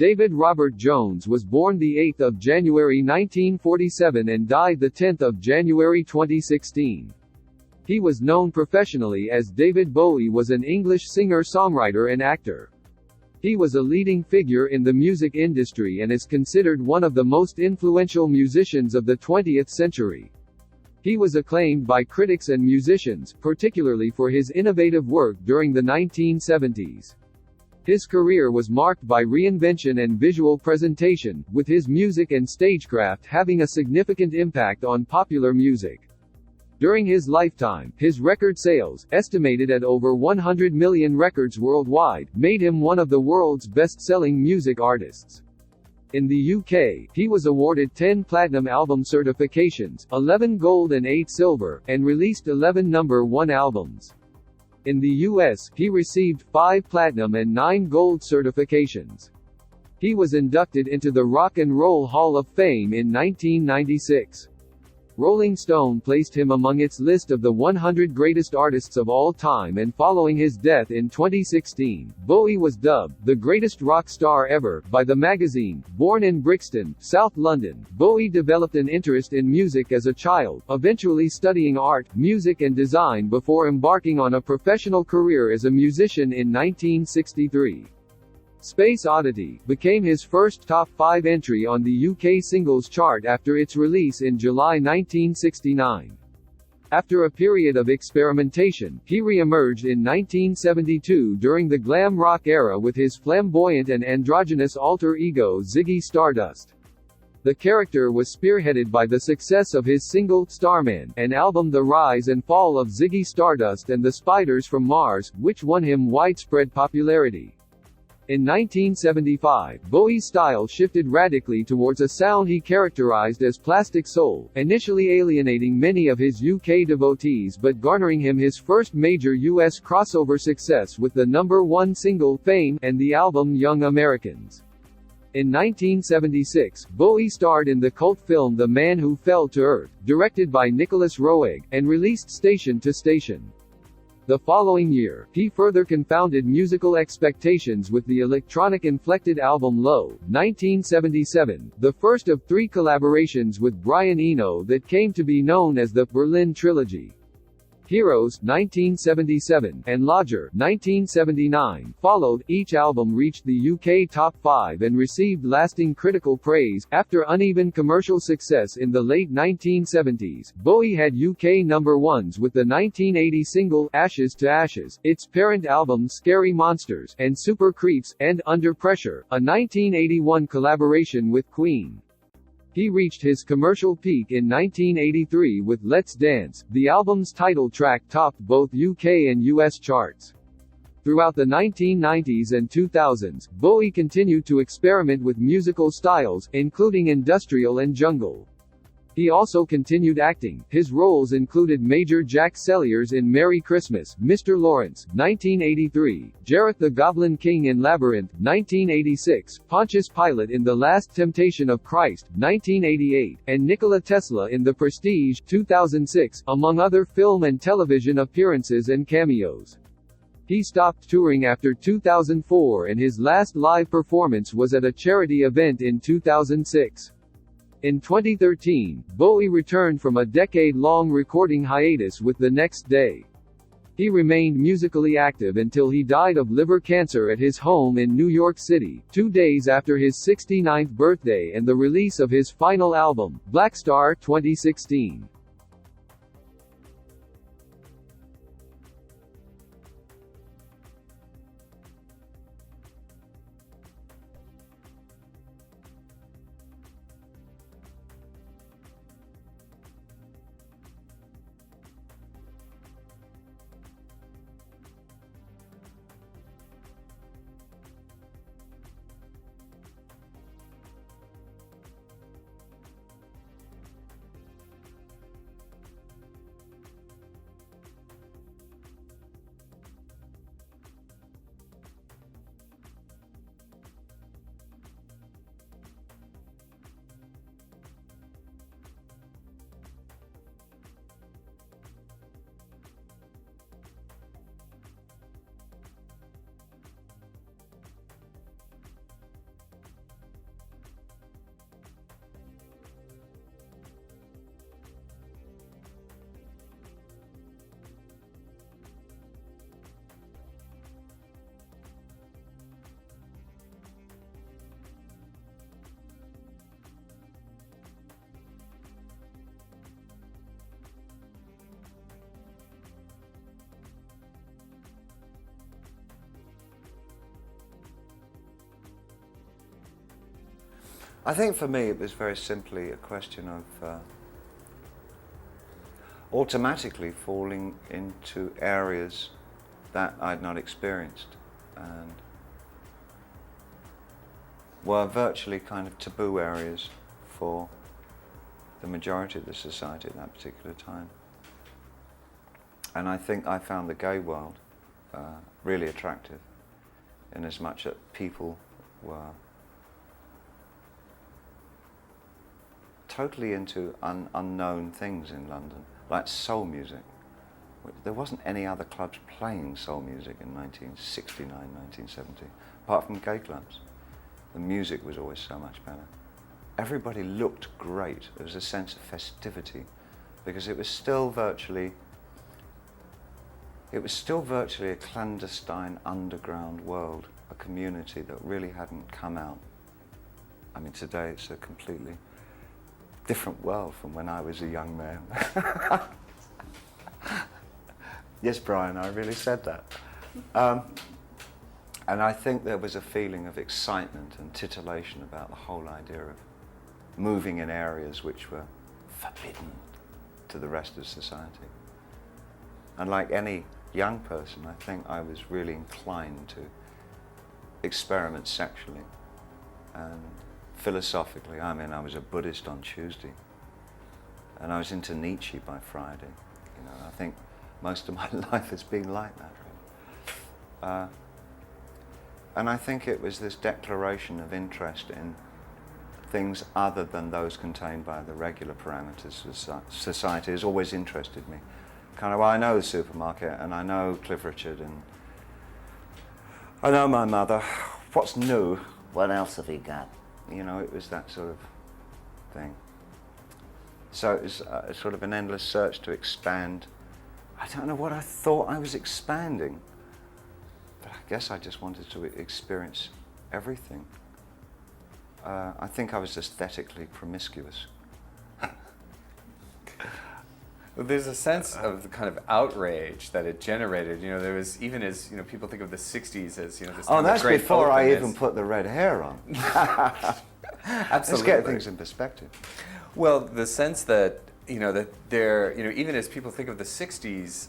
David Robert Jones was born the 8th of January 1947 and died the 10th of January 2016. He was known professionally as David Bowie, was an English singer-songwriter and actor. He was a leading figure in the music industry and is considered one of the most influential musicians of the 20th century. He was acclaimed by critics and musicians, particularly for his innovative work during the 1970s. His career was marked by reinvention and visual presentation, with his music and stagecraft having a significant impact on popular music. During his lifetime, his record sales, estimated at over 100 million records worldwide, made him one of the world's best-selling music artists. In the UK, he was awarded 10 platinum album certifications, 11 gold and 8 silver, and released 11 number 1 albums. In the US, he received 5 platinum and 9 gold certifications. He was inducted into the Rock and Roll Hall of Fame in 1996. Rolling Stone placed him among its list of the 100 greatest artists of all time, and following his death in 2016, Bowie was dubbed the greatest rock star ever by the magazine. Born in Brixton, South London, Bowie developed an interest in music as a child, eventually studying art, music and design before embarking on a professional career as a musician in 1963. Space Oddity became his first top 5 entry on the UK singles chart after its release in July 1969. After a period of experimentation, he re-emerged in 1972 during the glam rock era with his flamboyant and androgynous alter ego Ziggy Stardust. The character was spearheaded by the success of his single, Starman, and album The Rise and Fall of Ziggy Stardust and the Spiders from Mars, which won him widespread popularity. In 1975, Bowie's style shifted radically towards a sound he characterized as plastic soul, initially alienating many of his UK devotees but garnering him his first major US crossover success with the number 1 single, Fame, and the album Young Americans. In 1976, Bowie starred in the cult film The Man Who Fell to Earth, directed by Nicholas Roeg, and released Station to Station. The following year, he further confounded musical expectations with the electronic-inflected album Low, 1977, the first of 3 collaborations with Brian Eno that came to be known as the Berlin Trilogy. Heroes, 1977, and Lodger, 1979, followed. Each album reached the UK top 5 and received lasting critical praise. After uneven commercial success in the late 1970s, Bowie had UK number 1s with the 1980 single Ashes to Ashes, its parent album Scary Monsters, and Super Creeps, and Under Pressure, a 1981 collaboration with Queen. He reached his commercial peak in 1983 with Let's Dance. The album's title track topped both UK and US charts. Throughout the 1990s and 2000s, Bowie continued to experiment with musical styles, including industrial and jungle. He also continued acting. His roles included Major Jack Selliers in Merry Christmas, Mr. Lawrence, 1983, Jareth the Goblin King in Labyrinth, 1986, Pontius Pilate in The Last Temptation of Christ, 1988, and Nikola Tesla in The Prestige, 2006, among other film and television appearances and cameos. He stopped touring after 2004 and his last live performance was at a charity event in 2006. In 2013, Bowie returned from a decade-long recording hiatus with The Next Day. He remained musically active until he died of liver cancer at his home in New York City, 2 days after his 69th birthday and the release of his final album, Black Star 2016. I think for me it was very simply a question of automatically falling into areas that I'd not experienced and were virtually kind of taboo areas for the majority of the society at that particular time. And I think I found the gay world really attractive, in as much that people were totally into unknown things in London, like soul music. There wasn't any other clubs playing soul music in 1969, 1970, apart from gay clubs. The music was always so much better. Everybody looked great. There was a sense of festivity, because it was still virtually a clandestine underground world, a community that really hadn't come out. I mean, today it's a completely different world from when I was a young man. Yes, Brian, I really said that. And I think there was a feeling of excitement and titillation about the whole idea of moving in areas which were forbidden to the rest of society. And like any young person, I think I was really inclined to experiment sexually and philosophically. I mean, I was a Buddhist on Tuesday, and I was into Nietzsche by Friday. You know, I think most of my life has been like that, really. And I think it was this declaration of interest in things other than those contained by the regular parameters of society has always interested me. Kind of, well, I know the supermarket, and I know Cliff Richard, and I know my mother. What's new? What else have you got? You know, it was that sort of thing. So it was sort of an endless search to expand. I don't know what I thought I was expanding, but I guess I just wanted to experience everything. I think I was aesthetically promiscuous. Well, there's a sense of the kind of outrage that it generated. You know, there was, even as, you know, people think of the 60s as, you know, this time that's of great before openness. I even put the red hair on. Absolutely. Let's get things in perspective. Well, the sense that, you know, that there, you know, even as people think of the 60s,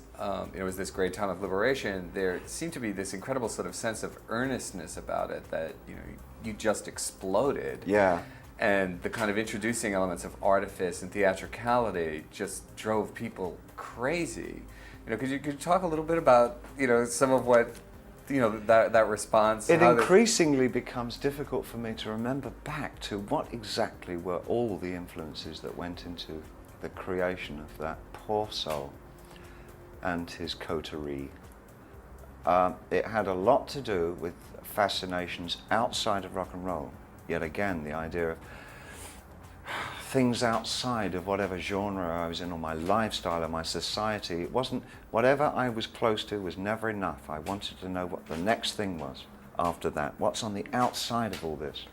it was this great time of liberation, there seemed to be this incredible sort of sense of earnestness about it that, you know, you just exploded. Yeah. And the kind of introducing elements of artifice and theatricality just drove people crazy. You know, could you talk a little bit about, you know, some of what, you know, that response? It increasingly becomes difficult for me to remember back to what exactly were all the influences that went into the creation of that poor soul and his coterie. It had a lot to do with fascinations outside of rock and roll. Yet again, the idea of things outside of whatever genre I was in, or my lifestyle, or my society. It wasn't, whatever I was close to was never enough. I wanted to know what the next thing was after that. What's on the outside of all this?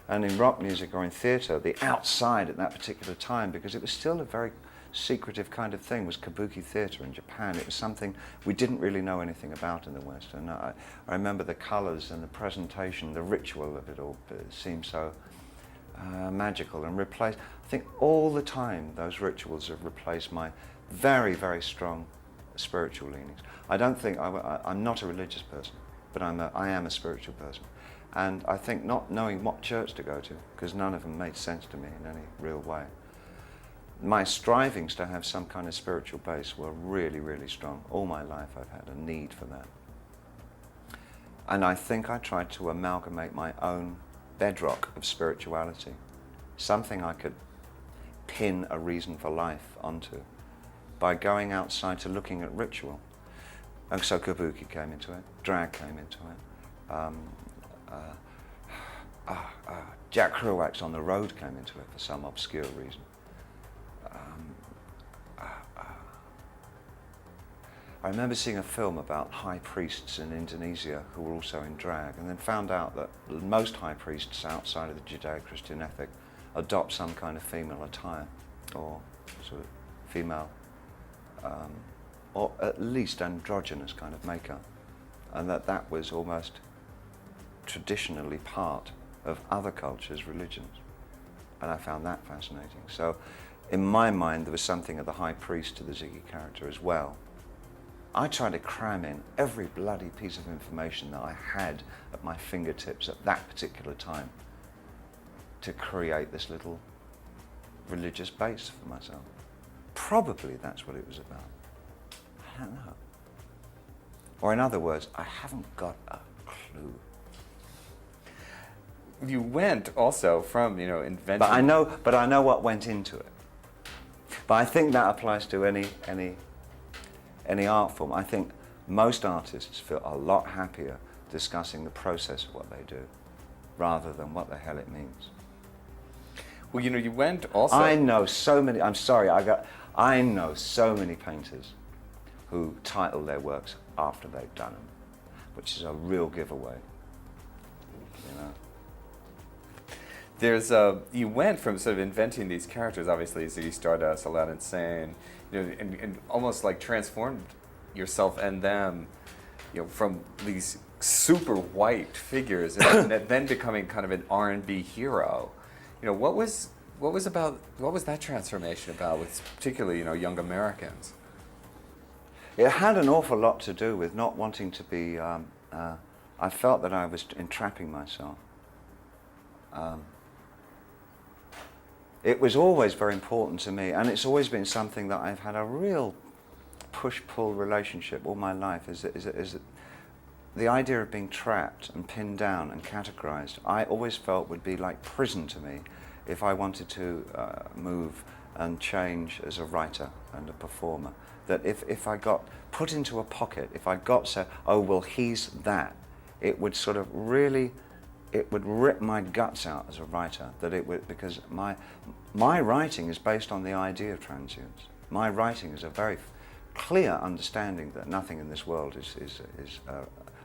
And in rock music or in theatre, the outside at that particular time, because it was still a very secretive kind of thing, was Kabuki theatre in Japan. It was something we didn't really know anything about in the West. And I remember the colours and the presentation, the ritual of it all. It seemed so magical and replaced. I think all the time those rituals have replaced my very, very strong spiritual leanings. I don't think, I'm not a religious person, but I am a spiritual person. And I think not knowing what church to go to, because none of them made sense to me in any real way. My strivings to have some kind of spiritual base were really, really strong. All my life I've had a need for that. And I think I tried to amalgamate my own bedrock of spirituality, something I could pin a reason for life onto, by going outside to looking at ritual. And so Kabuki came into it, drag came into it, Jack Kerouac's On the Road came into it for some obscure reason. I remember seeing a film about high priests in Indonesia who were also in drag, and then found out that most high priests outside of the Judeo-Christian ethic adopt some kind of female attire, or sort of female, or at least androgynous kind of makeup, and that was almost traditionally part of other cultures' religions. And I found that fascinating. So in my mind, there was something of the high priest to the Ziggy character as well. I tried to cram in every bloody piece of information that I had at my fingertips at that particular time to create this little religious base for myself. Probably that's what it was about. I don't know. Or in other words, I haven't got a clue. You went also from, you know, inventing... But I know what went into it. But I think that applies to any art form. I think most artists feel a lot happier discussing the process of what they do rather than what the hell it means. Well, you know, you went also... I know so many, I'm sorry, I know so many painters who title their works after they've done them, which is a real giveaway, you know. There's you went from sort of inventing these characters, obviously Ziggy Stardust, Aladdin Sane, you know, and almost like transformed yourself and them, you know, from these super white figures and then becoming kind of an R&B hero. You know, what was that transformation about, with particularly, you know, young Americans? It had an awful lot to do with not wanting to be. I felt that I was entrapping myself. It was always very important to me, and it's always been something that I've had a real push-pull relationship all my life. Is the idea of being trapped and pinned down and categorized, I always felt would be like prison to me if I wanted to move and change as a writer and a performer. That if I got put into a pocket, if I got said, oh, well, he's that, it would sort of really, it would rip my guts out as a writer. That it would, because my writing is based on the idea of transience. My writing is a very clear understanding that nothing in this world is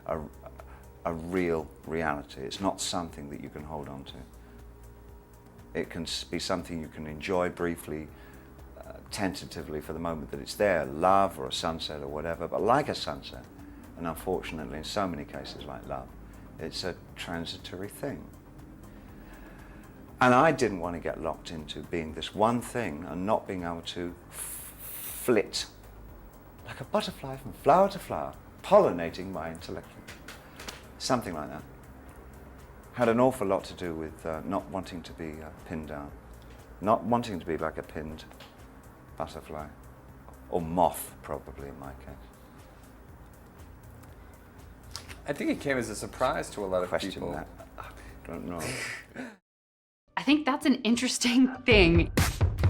a real reality. It's not something that you can hold on to. It can be something you can enjoy briefly, tentatively for the moment that it's there, love or a sunset or whatever, but like a sunset, and unfortunately in so many cases like love, it's a transitory thing. And I didn't want to get locked into being this one thing and not being able to flit like a butterfly from flower to flower, pollinating my intellect. Something like that. Had an awful lot to do with not wanting to be pinned down, not wanting to be like a pinned butterfly, or moth probably in my case. I think it came as a surprise to a lot of people. That. I don't know. I think that's an interesting thing.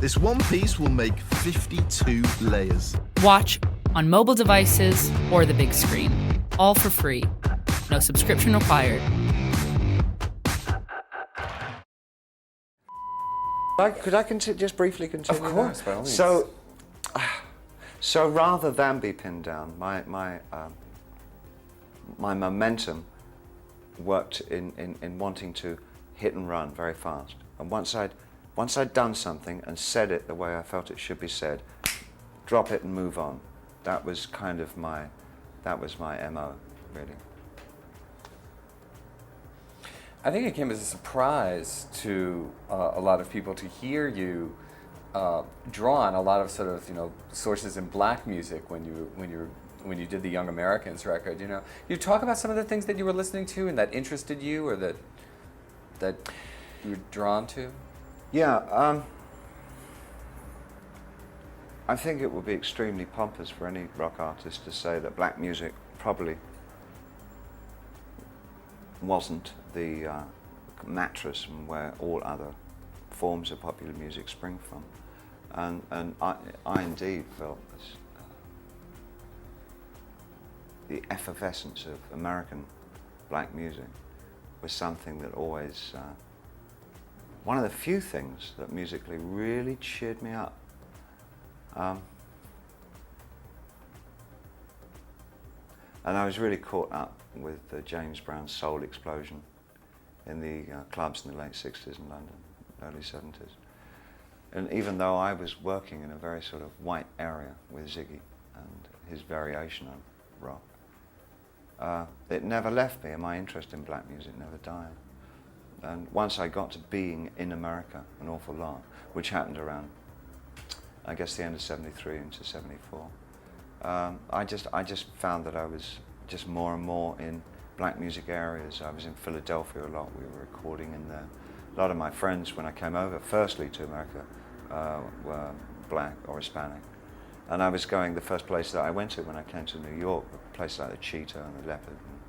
This one piece will make 52 layers. Watch on mobile devices or the big screen. All for free. No subscription required. Could I just briefly continue? Of course, by all means. So rather than be pinned down, my momentum worked in wanting to hit and run very fast. And once I'd done something and said it the way I felt it should be said, drop it and move on. That was kind of my MO, really. I think it came as a surprise to a lot of people to hear you draw on a lot of sort of, you know, sources in black music when you did the Young Americans record. You know, you talk about some of the things that you were listening to and that interested you, or that you were drawn to. Yeah, I think it would be extremely pompous for any rock artist to say that black music probably wasn't the mattress from where all other forms of popular music spring from. And I indeed felt this, the effervescence of American black music was something that always, one of the few things that musically really cheered me up. And I was really caught up with James Brown's soul explosion in the clubs in the late 60s in London, early 70s. And even though I was working in a very sort of white area with Ziggy and his variation on rock, it never left me, and my interest in black music never died. And once I got to being in America an awful lot, which happened around, I guess, the end of '73 into '74, I just found that I was just more and more in black music areas. I was in Philadelphia a lot. We were recording in there. A lot of my friends, when I came over, firstly to America, were black or Hispanic. And I was going, the first place that I went to when I came to New York, a place like the Cheetah and the Leopard and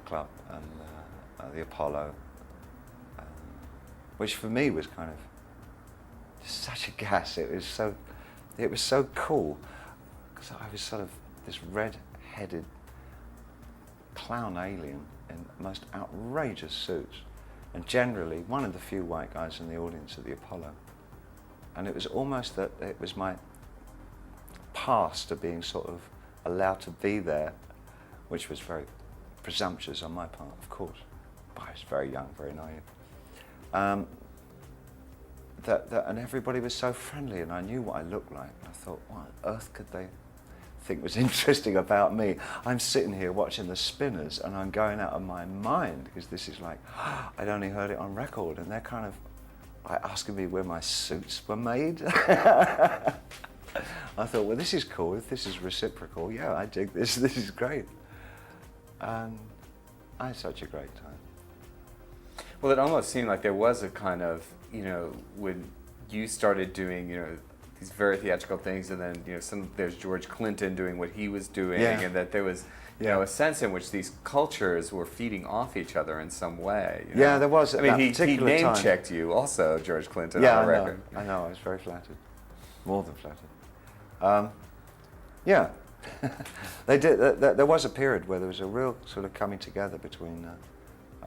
Club and the Apollo, which for me was kind of just such a gas. It was so cool, because I was sort of this red-headed clown alien in the most outrageous suits, and generally one of the few white guys in the audience at the Apollo. And it was almost that it was my past of being sort of allowed to be there, which was very presumptuous on my part, of course. But I was very young, very naive. And everybody was so friendly, and I knew what I looked like. I thought, what on earth could they think was interesting about me? I'm sitting here watching the Spinners, and I'm going out of my mind, because this is like, I'd only heard it on record, and they're kind of like asking me where my suits were made. I thought, well, this is cool. If this is reciprocal, yeah, I dig this. This is great. And I had such a great time. Well, it almost seemed like there was a kind of, when you started doing, these very theatrical things, and then, there's George Clinton doing what he was doing, and that there was, a sense in which these cultures were feeding off each other in some way. Yeah, there was. I mean, he name-checked you also, George Clinton, on the record. I know. I was very flattered. More than flattered. Yeah. They did. There was a period where there was a real sort of coming together between.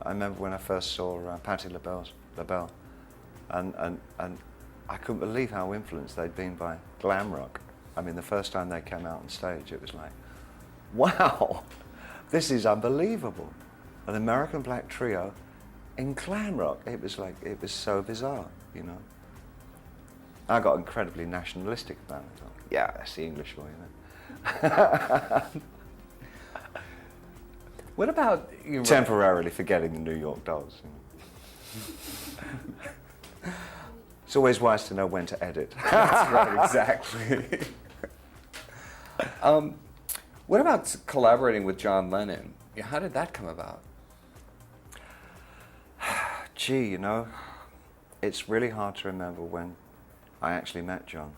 I remember when I first saw Patti LaBelle, and I couldn't believe how influenced they'd been by glam rock. I mean, the first time they came out on stage, it was like, wow, this is unbelievable. An American black trio in glam rock. It was so bizarre, I got incredibly nationalistic about it. Yeah, that's the English way, What about temporarily forgetting the New York Dolls? It's always wise to know when to edit. That's right, exactly. What about collaborating with John Lennon? How did that come about? Gee, it's really hard to remember when I actually met John.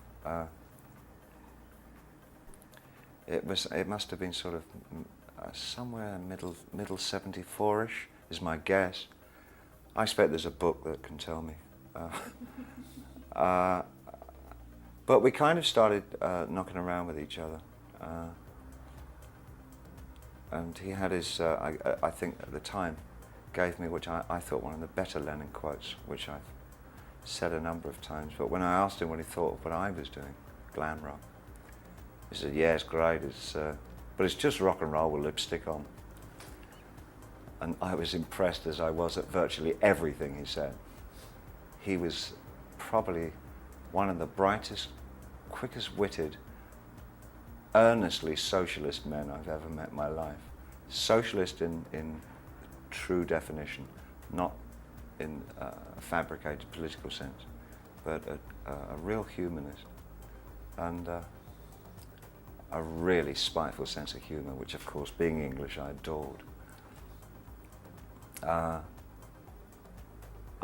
It must have been sort of somewhere middle 74-ish is my guess. I expect there's a book that can tell me. But we kind of started knocking around with each other. And he had his, I think at the time, gave me, which I thought one of the better Lennon quotes, which I've said a number of times. But when I asked him what he thought of what I was doing, glam rock, he said, yeah, it's great, but it's just rock and roll with lipstick on. And I was impressed, as I was, at virtually everything he said. He was probably one of the brightest, quickest-witted, earnestly socialist men I've ever met in my life. Socialist in true definition, not in a fabricated political sense, but a real humanist. And a really spiteful sense of humour, which of course, being English, I adored.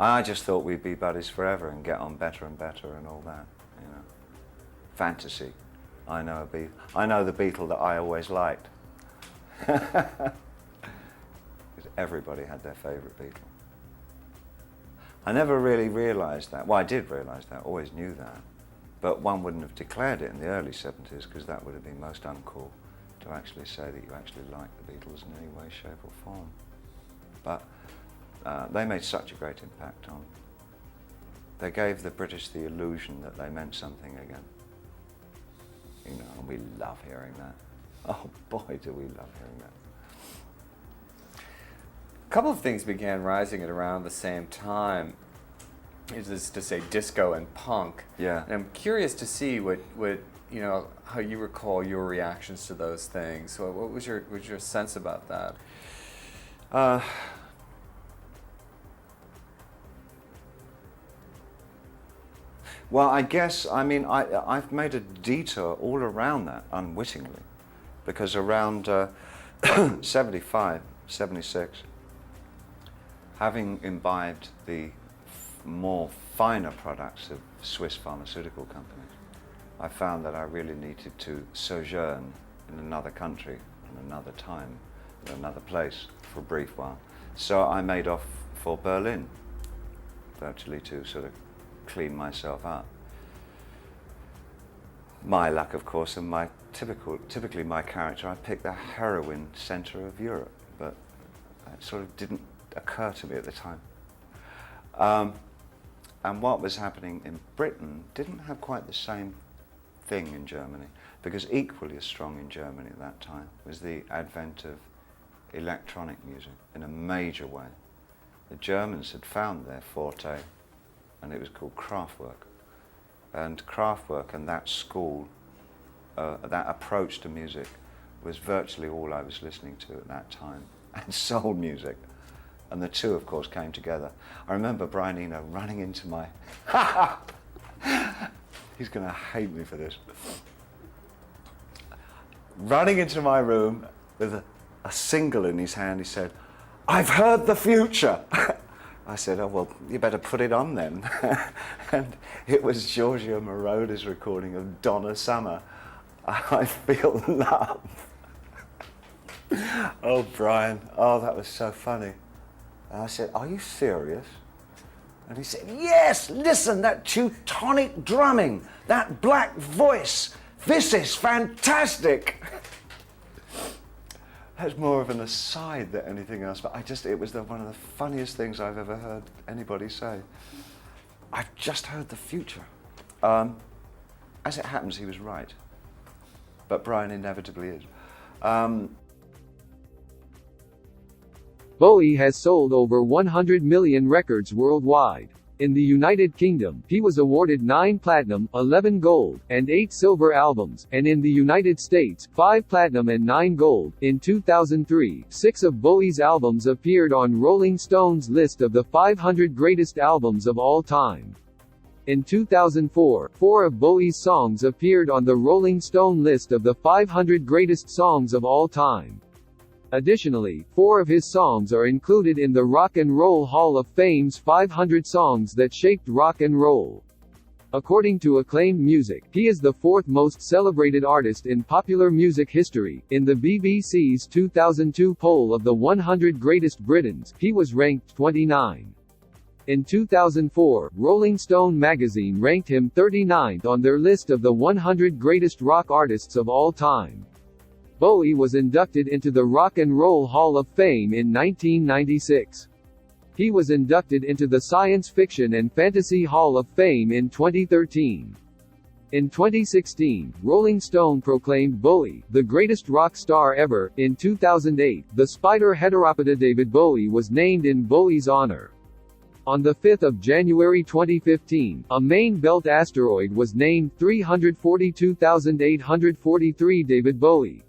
I just thought we'd be buddies forever and get on better and better and all that, Fantasy. I know the Beatle that I always liked. Because everybody had their favourite Beatle. I never really realised that. Well, I did realise that, always knew that. But one wouldn't have declared it in the early 70s, because that would have been most uncool to actually say that you actually liked the Beatles in any way, shape or form. But they made such a great impact on. They gave the British the illusion that they meant something again. And we love hearing that. Oh boy, do we love hearing that. A couple of things began rising at around the same time. Is this to say disco and punk? Yeah. And I'm curious to see what how you recall your reactions to those things. So what was your sense about that? Well, I guess, I mean, I've made a detour all around that unwittingly, because around 75, 76, having imbibed the more finer products of Swiss pharmaceutical companies, I found that I really needed to sojourn in another country, in another time, in another place for a brief while. So I made off for Berlin, virtually to sort of clean myself up. My luck, of course, and my typically my character, I picked the heroin centre of Europe, but it sort of didn't occur to me at the time. And what was happening in Britain didn't have quite the same thing in Germany, because equally as strong in Germany at that time was the advent of electronic music in a major way. The Germans had found their forte, and it was called Kraftwerk. And Kraftwerk and that school, that approach to music, was virtually all I was listening to at that time, and soul music. And the two, of course, came together. I remember Brian Eno running into my... He's going to hate me for this. Running into my room with a single in his hand, he said, "I've heard the future." I said, "Oh, well, you better put it on then." And it was Giorgio Moroder's recording of Donna Summer, "I Feel Love." Oh, Brian, oh, that was so funny. And I said, "Are you serious?" And he said, "Yes, listen, that Teutonic drumming, that black voice, this is fantastic." That's more of an aside than anything else, but it was one of the funniest things I've ever heard anybody say. I've just heard the future. As it happens, he was right. But Brian inevitably is. Bowie has sold over 100 million records worldwide. In the United Kingdom, he was awarded 9 platinum, 11 gold, and 8 silver albums, and in the United States, 5 platinum and 9 gold. In 2003, 6 of Bowie's albums appeared on Rolling Stone's list of the 500 greatest albums of all time. In 2004, 4 of Bowie's songs appeared on the Rolling Stone list of the 500 greatest songs of all time. Additionally, 4 of his songs are included in the Rock and Roll Hall of Fame's 500 songs that shaped rock and roll. According to Acclaimed Music, he is the 4th most celebrated artist in popular music history. In the BBC's 2002 poll of the 100 Greatest Britons, he was ranked 29. In 2004, Rolling Stone magazine ranked him 39th on their list of the 100 greatest rock artists of all time. Bowie was inducted into the Rock and Roll Hall of Fame in 1996. He was inducted into the Science Fiction and Fantasy Hall of Fame in 2013. In 2016, Rolling Stone proclaimed Bowie the greatest rock star ever. In 2008, the spider heteropoda David Bowie was named in Bowie's honor. On 5 January 2015, a main belt asteroid was named 342,843 David Bowie.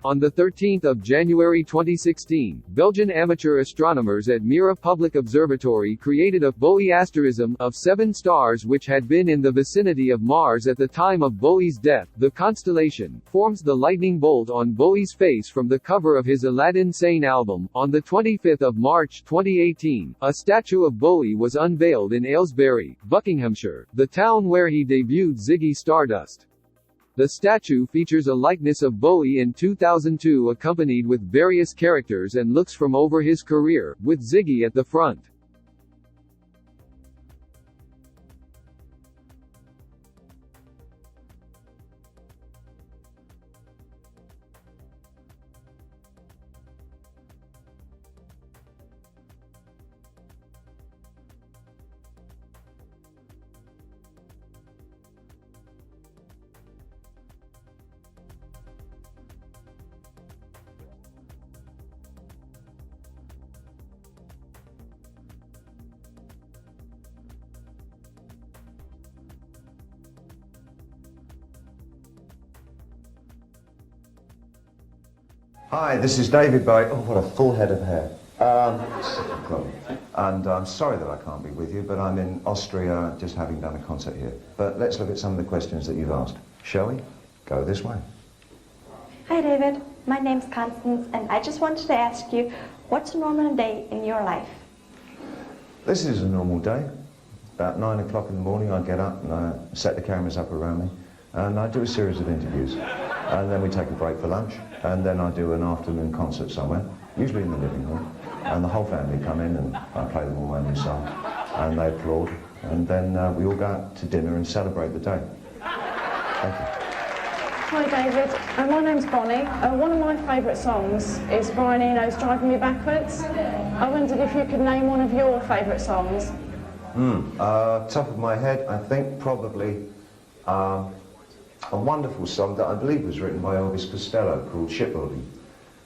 On 13 January 2016, Belgian amateur astronomers at Mira Public Observatory created a Bowie asterism of 7 stars which had been in the vicinity of Mars at the time of Bowie's death. The constellation forms the lightning bolt on Bowie's face from the cover of his Aladdin Sane album. On 25 March 2018, a statue of Bowie was unveiled in Aylesbury, Buckinghamshire, the town where he debuted Ziggy Stardust. The statue features a likeness of Bowie in 2002 accompanied with various characters and looks from over his career, with Ziggy at the front. Hi, this is David Bowie. Oh, what a full head of hair. And I'm sorry that I can't be with you, but I'm in Austria just having done a concert here. But let's look at some of the questions that you've asked. Shall we? Go this way. Hi David, my name's Constance and I just wanted to ask you, what's a normal day in your life? This is a normal day. About 9 o'clock in the morning I get up and I set the cameras up around me and I do a series of interviews. And then we take a break for lunch and then I do an afternoon concert somewhere, usually in the living room. And the whole family come in and I play them all my new song and they applaud. And then we all go out to dinner and celebrate the day. Thank you. Hi David, my name's Bonnie. One of my favourite songs is Brian Eno's Driving Me Backwards. I wondered if you could name one of your favourite songs. Top of my head, I think probably a wonderful song that I believe was written by Elvis Costello called Shipbuilding.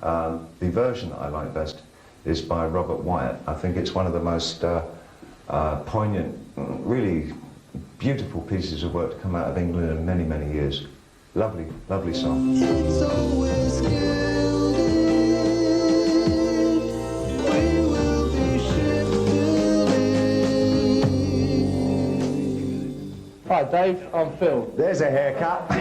The version that I like best is by Robert Wyatt. I think it's one of the most poignant, really beautiful pieces of work to come out of England in many, many years. Lovely, lovely song. Hi Dave, I'm Phil. There's a haircut. I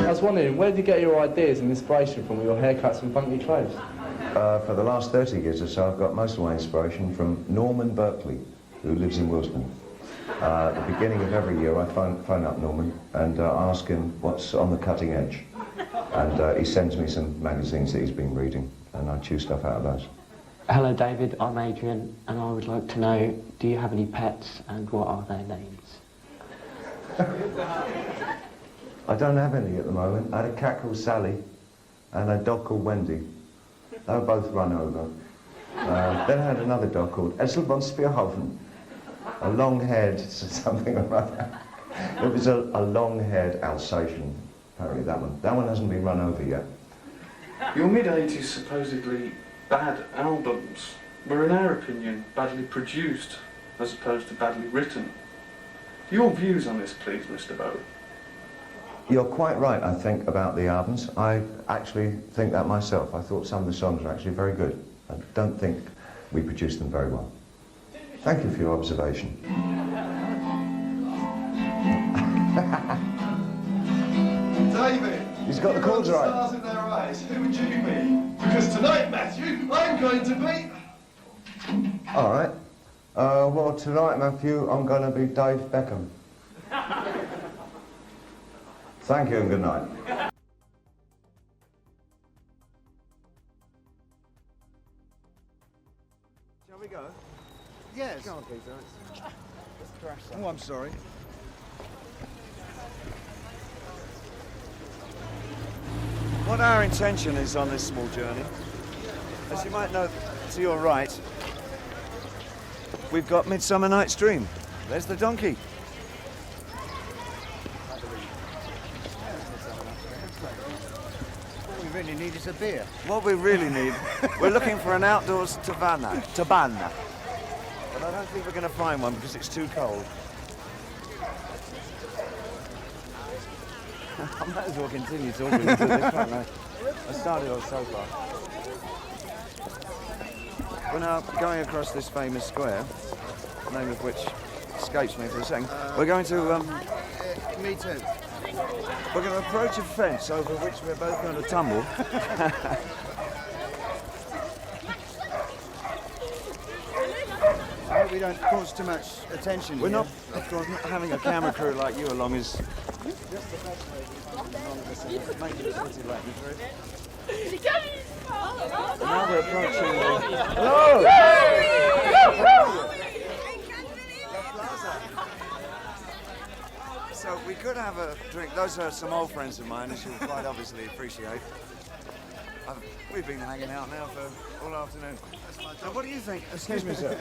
was wondering, where do you get your ideas and inspiration from with your haircuts and funky clothes? For the last 30 years or so, I've got most of my inspiration from Norman Berkeley, who lives in Wilston. At the beginning of every year, I phone up Norman and ask him what's on the cutting edge. And he sends me some magazines that he's been reading, and I choose stuff out of those. Hello David, I'm Adrian, and I would like to know, do you have any pets and what are their names? I don't have any at the moment. I had a cat called Sally and a dog called Wendy. They were both run over. Then I had another dog called Essel von Speerhofen, a long-haired something or other. It was a long-haired Alsatian, apparently that one. That one hasn't been run over yet. Your mid-80s supposedly bad albums were, in our opinion, badly produced as opposed to badly written. Your views on this, please, Mr. Bowie. You're quite right, I think, about the albums. I actually think that myself. I thought some of the songs were actually very good. I don't think we produced them very well. Thank you for your observation. David! He's got the chords right. Stars in their eyes. Who would you be? Because tonight, Matthew, I'm going to be... All right. Well, tonight, Matthew, I'm going to be Dave Beckham. Thank you and good night. Shall we go? Yes. Go on, Peter. Let's crash some. Oh, I'm sorry. What our intention is on this small journey, as you might know to your right, we've got Midsummer Night's Dream. There's the donkey. What we really need is a beer. What we really need, we're looking for an outdoors taverna. But I don't think we're going to find one because it's too cold. I might as well continue talking until this point. I started on so far. We're now going across this famous square, the name of which escapes me for a second. We're going to... Me too. We're going to approach a fence over which we're both going to tumble. I hope we don't cause too much attention. We're here. not, of course, not having a camera crew like you along is... Making the city like Madrid. Now we're approaching the... Hello! So we could have a drink. Those are some old friends of mine, as you'll quite obviously appreciate. We've been hanging out now for all afternoon. Now, what do you think? Excuse me, sir.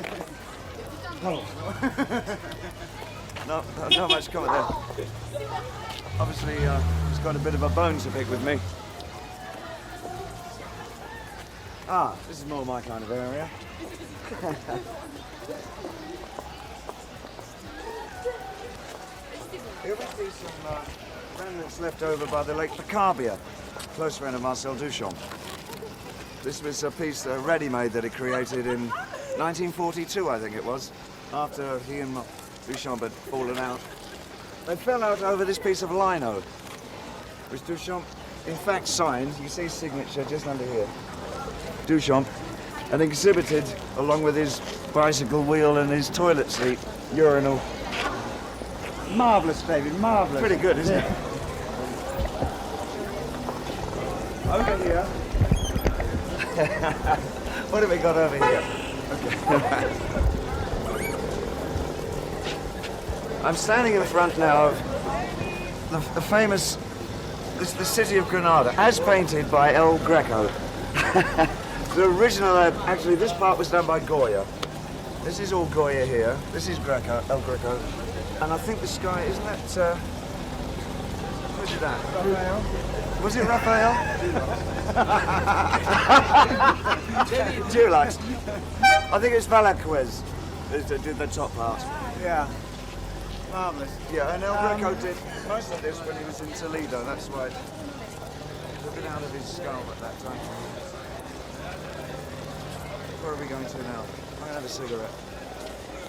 Oh. Not much comment there. Obviously, he's got a bit of a bone to pick with me. Ah, this is more my kind of area. Here we see some remnants left over by the Lake Picabia, close friend of Marcel Duchamp. This was a piece, ready-made, that he created in 1942, I think it was, after he and Duchamp had fallen out. They fell out over this piece of lino, which Duchamp, in fact, signed. You see his signature just under here. Duchamp, and exhibited along with his bicycle wheel and his toilet seat, urinal. Marvellous, David, marvellous. Pretty good, isn't it? Over here. What have we got over here? Okay. I'm standing in front now of the famous, the city of Granada, as painted by El Greco. The original, actually, this part was done by Goya. This is all Goya here. This is Greco, El Greco. And I think the sky, isn't that, who's that? Raphael. Was it Raphael? Dulux. I think it's Velázquez who did the top part. Yeah. Marvellous. Yeah, and El Greco did most of this when he was in Toledo. That's why it took it out of his skull at that time. Where are we going to now? I'm going to have a cigarette.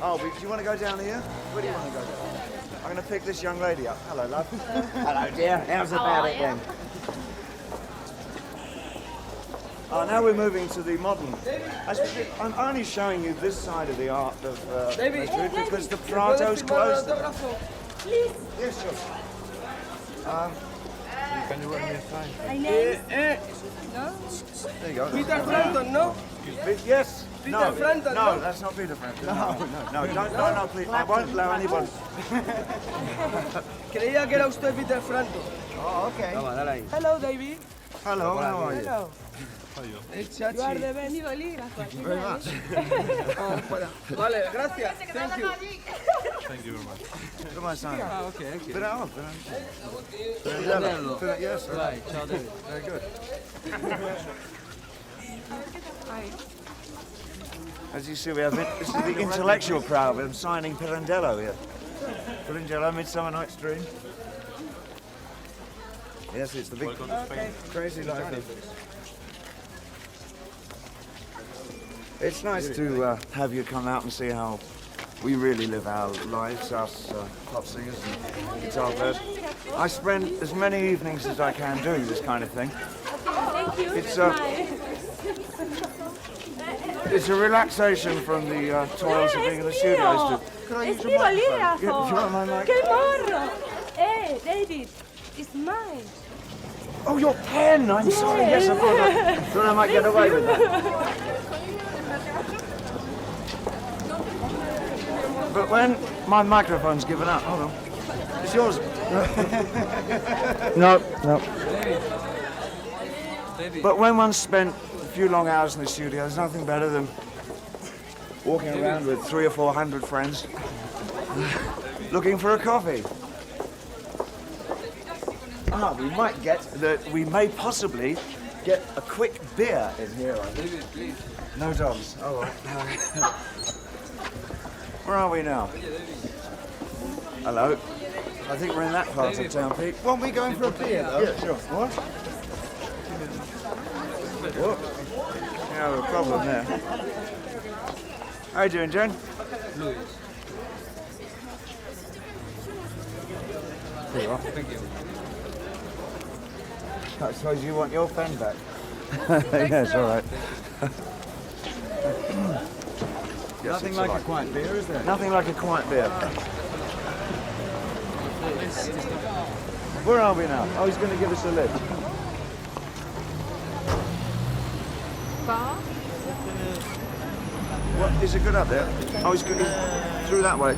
Oh, do you want to go down here? Where do you want to go down? I'm going to pick this young lady up. Hello, love. Hello, dear. How's about it then? Now we're moving to the modern. I'm only showing you this side of the art of Madrid because the Prato's closed. Please. Yes, sure. Can you write me a sign? My name There you go. Peter Frampton, no? Yes. Peter Frampton, no, that's not Peter Frampton. No, don't, please. I won't allow anyone. Creía que era usted Peter Frampton. Oh, okay. Hello, David. Hello, how are you? Hello. It's Chachi. You are the best. Thank you very much. Vale, gracias. Thank you. Thank you very much. Come on, Simon. Okay. Yes, right. Very good. As you see, we have this is the intellectual crowd. I'm signing Pirandello here. Pirandello, Midsummer Night's Dream. Yes, it's the big crazy life. It's nice to have you come out and see how we really live our lives, us pop singers and guitar players. I spend as many evenings as I can do this kind of thing. Thank you. It's a relaxation from the toils of being in the studios. Could I use your microphone? Do you want my mic? ¡Qué morro! Hey, David, it's mine. Oh, your pen! I'm sorry. Yes, I thought I might get away with that. But when my microphone's given up, hold on. It's yours. No. But when one's spent a few long hours in the studio, there's nothing better than walking around with 300 or 400 friends looking for a coffee. We may possibly get a quick beer in here, I think. No dogs. All right. Where are we now? Hello. I think we're in that part of town, Pete. Won't we going for a beer, though? Yeah, sure. What? Whoa. You have a problem there. How you doing, Jen? Louis. There you are. Thank you. I suppose you want your pen back. Yes, all right. Nothing like a quiet beer, is there? Nothing like a quiet beer. Where are we now? Oh, he's going to give us a lift. Bar? What, is it good up there? Oh, he's good. Through that way.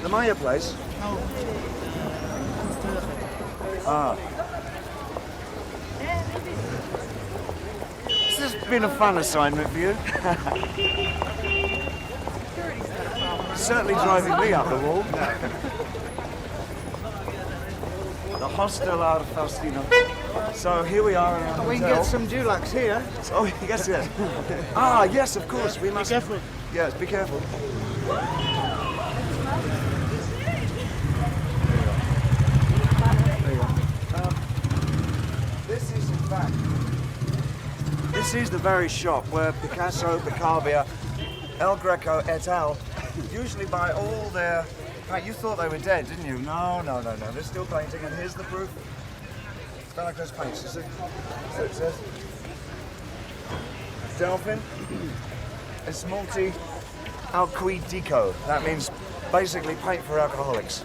The Maya place? Ah. This has been a fun assignment for you. Certainly driving me up the wall. The Hostel Ar Faustino. So here we are in our We can hotel. get some Dulux here. Oh, yes. Ah, yes, of course. We must. Be careful. Yes, be careful. This is, in fact, This is the very shop where Picasso, Picabia, El Greco et al. Usually buy all their... In fact, you thought they were dead, didn't you? No. They're still painting, and here's the proof. Velocro's paints, you see? So it says. Delphin. It's multi-alquidico. That means basically paint for alcoholics.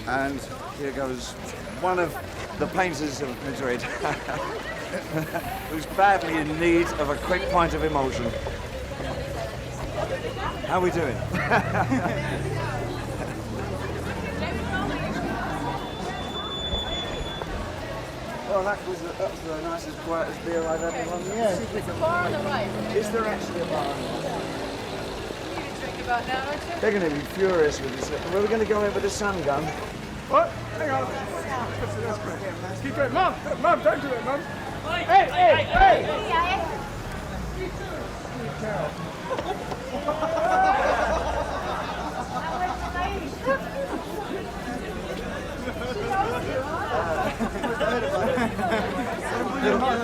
And here goes one of the painters of Madrid who's badly in need of a quick pint of emotion. How are we doing? Well, that's the nicest, quietest beer I've ever run. Yeah. There's a bar on the right. Is there actually a bar on the right? You can drink about now, aren't you? They're going to be furious with this. We're going to go in with a sun gun. What? Hang on. Keep going. Mom, don't do it, Mom. Hey!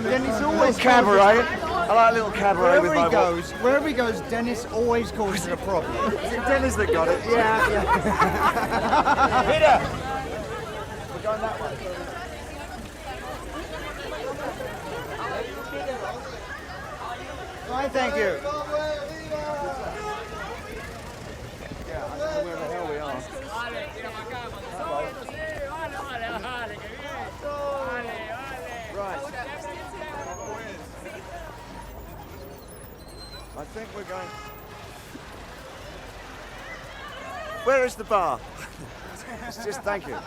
Dennis always cabaret. I like a little cabaret with my Wherever he goes, Dennis always causes a problem. Is it Dennis that got it? Yeah. Peter! We're going that way. Right, thank you. Yeah, I don't know where the hell we are. Right. I think we're going... Where is the bar? It's just thank you.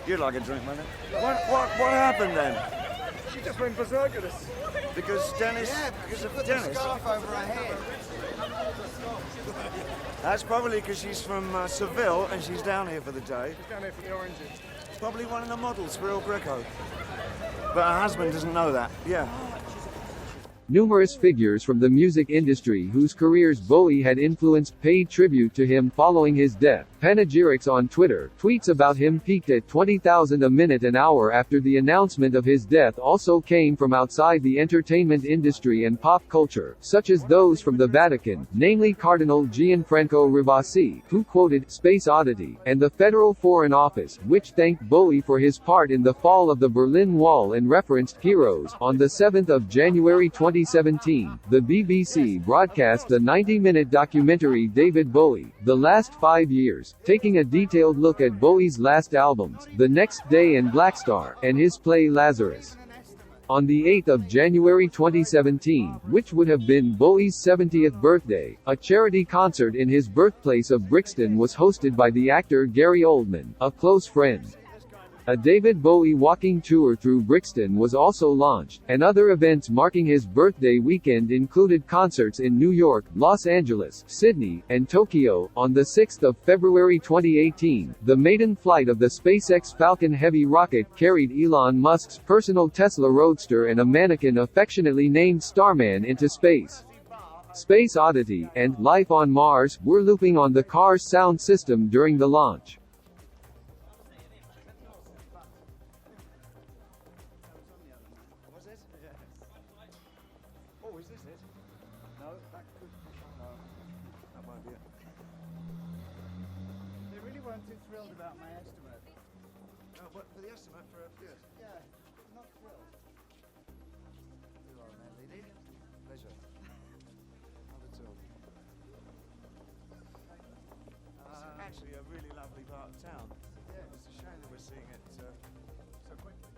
You'd like a drink, man? What happened then? She just went berserk at us. Because Dennis... Yeah, because of put Dennis. the scarf over her head. That's probably because she's from Seville and she's down here for the day. She's down here for the oranges. Probably one of the models for El Greco. But her husband doesn't know that. Yeah. Numerous figures from the music industry whose careers Bowie had influenced paid tribute to him following his death. Panegyrics on Twitter, tweets about him peaked at 20,000 a minute an hour after the announcement of his death also came from outside the entertainment industry and pop culture, such as those from the Vatican, namely Cardinal Gianfranco Ribasi, who quoted Space Oddity, and the Federal Foreign Office, which thanked Bowie for his part in the fall of the Berlin Wall and referenced Heroes. On the 7th of January 2017, the BBC broadcast the 90-minute documentary David Bowie, The Last 5 Years, taking a detailed look at Bowie's last albums, The Next Day and Blackstar, and his play Lazarus. On the 8th of January 2017, which would have been Bowie's 70th birthday, a charity concert in his birthplace of Brixton was hosted by the actor Gary Oldman, a close friend. A David Bowie walking tour through Brixton was also launched, and other events marking his birthday weekend included concerts in New York, Los Angeles, Sydney, and Tokyo. On the 6th of February 2018, the maiden flight of the SpaceX Falcon Heavy rocket carried Elon Musk's personal Tesla Roadster and a mannequin affectionately named Starman into space. Space Oddity and Life on Mars were looping on the car's sound system during the launch. Thrilled about my estimate. No, but for the estimate for yes. Yeah, not thrilled. You are, man, lady. Pleasure. Not at all. It's actually a really lovely part of town. Yeah. It's a shame that we're seeing it so quickly.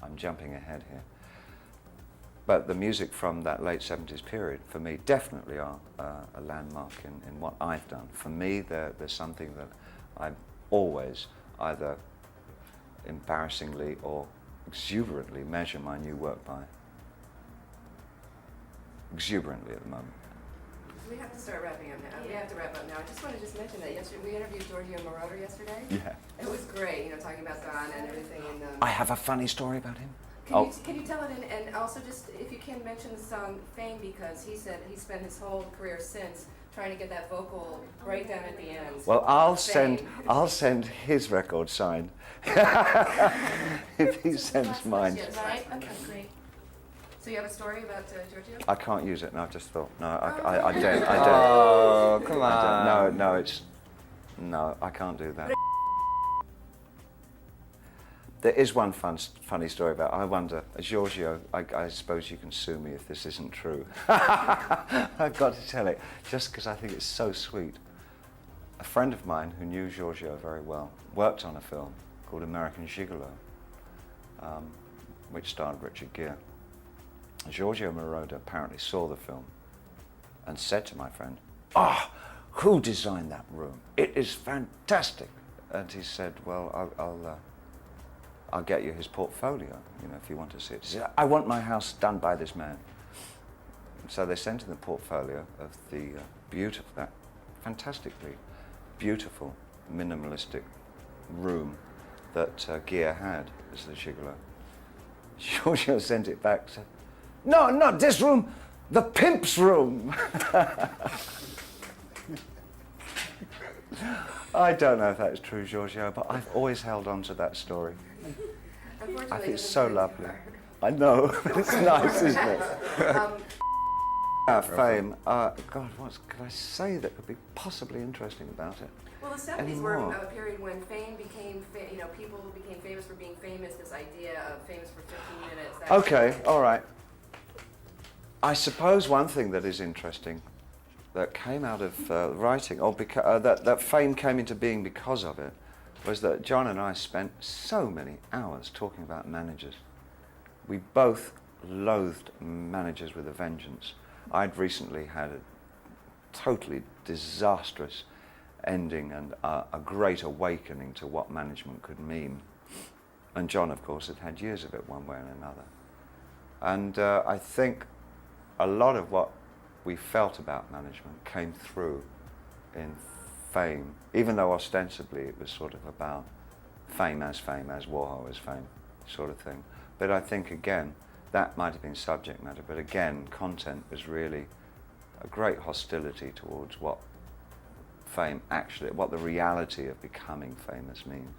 I'm jumping ahead here. But the music from that late 70s period, for me, definitely are a landmark in what I've done. For me, there's something that I always either embarrassingly or exuberantly measure my new work by. Exuberantly at the moment. We have to start wrapping up now. We have to wrap up now. I just want to mention that yesterday we interviewed Giorgio Moroder yesterday. Yeah. It was great, talking about Ghana and everything. And I have a funny story about him. Can you tell it, and also just, if you can, mention the song Fame, because he said he spent his whole career since trying to get that vocal breakdown at the end. Well, I'll send his record signed if he sends mine. Right? Okay, great. So you have a story about Giorgio? I can't use it, no, I just thought, no, I don't. Oh, come on. No, I can't do that. There is one funny story about, I wonder, Giorgio, I suppose you can sue me if this isn't true. I've got to tell it, just because I think it's so sweet. A friend of mine who knew Giorgio very well worked on a film called American Gigolo, which starred Richard Gere. Giorgio Moroder apparently saw the film and said to my friend, who designed that room? It is fantastic. And he said, well, I'll get you his portfolio, if you want to see it. He said, I want my house done by this man. So they sent him the portfolio of that fantastically beautiful, minimalistic room that Gere had as the gigolo. Giorgio sent it back and said, no, not this room, the pimp's room. I don't know if that's true, Giorgio, but I've always held on to that story. I think it's so lovely. I know, it's nice, isn't it? Fame. God, what could I say that could be possibly interesting about it? Well, the 70s were a period when fame became, people became famous for being famous, this idea of famous for 15 minutes. Okay, all right. I suppose one thing that is interesting that came out of writing, or that fame came into being because of it, was that John and I spent so many hours talking about managers. We both loathed managers with a vengeance. I'd recently had a totally disastrous ending and a great awakening to what management could mean. And John, of course, had had years of it one way and another. And I think a lot of what we felt about management came through in Fame, even though ostensibly it was sort of about fame as Warhol as fame, sort of thing. But I think, again, that might have been subject matter, but again, content was really a great hostility towards what fame actually, what the reality of becoming famous means.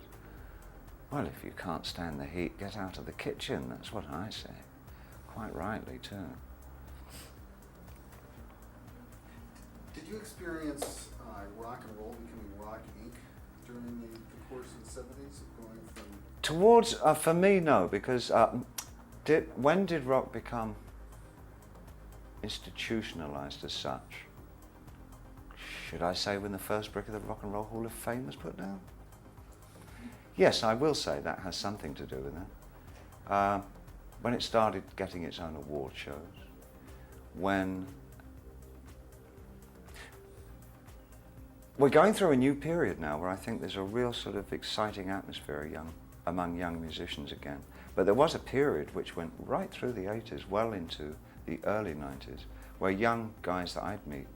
Well, if you can't stand the heat, get out of the kitchen, that's what I say. Quite rightly, too. Did you experience rock and roll becoming rock Inc. during the course of the 70s, going from... Towards, for me, no, because when did rock become institutionalized as such? Should I say when the first brick of the Rock and Roll Hall of Fame was put down? Yes, I will say that has something to do with it. When it started getting its own award shows, when we're going through a new period now where I think there's a real sort of exciting atmosphere among young musicians again. But there was a period which went right through the 80s, well into the early 90s, where young guys that I'd meet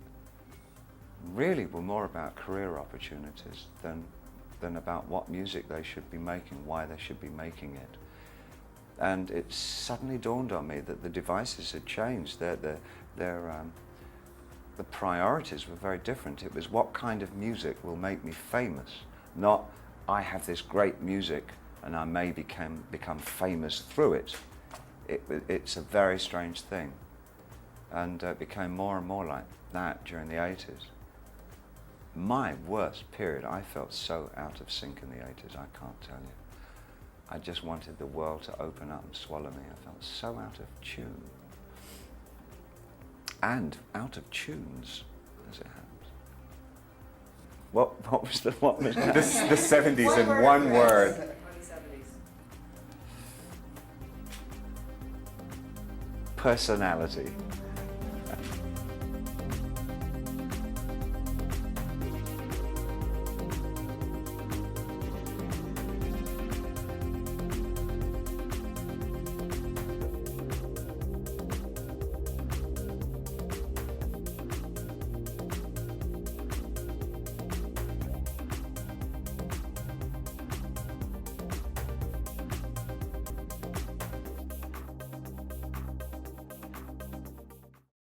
really were more about career opportunities than about what music they should be making, why they should be making it. And it suddenly dawned on me that the devices had changed. The priorities were very different. It was what kind of music will make me famous, not I have this great music and I may become famous through it. It's a very strange thing. And it became more and more like that during the 80s. My worst period, I felt so out of sync in the 80s, I can't tell you. I just wanted the world to open up and swallow me. I felt so out of tune. And out of tunes, as it happens. What was that? The 70s in one word. Personality.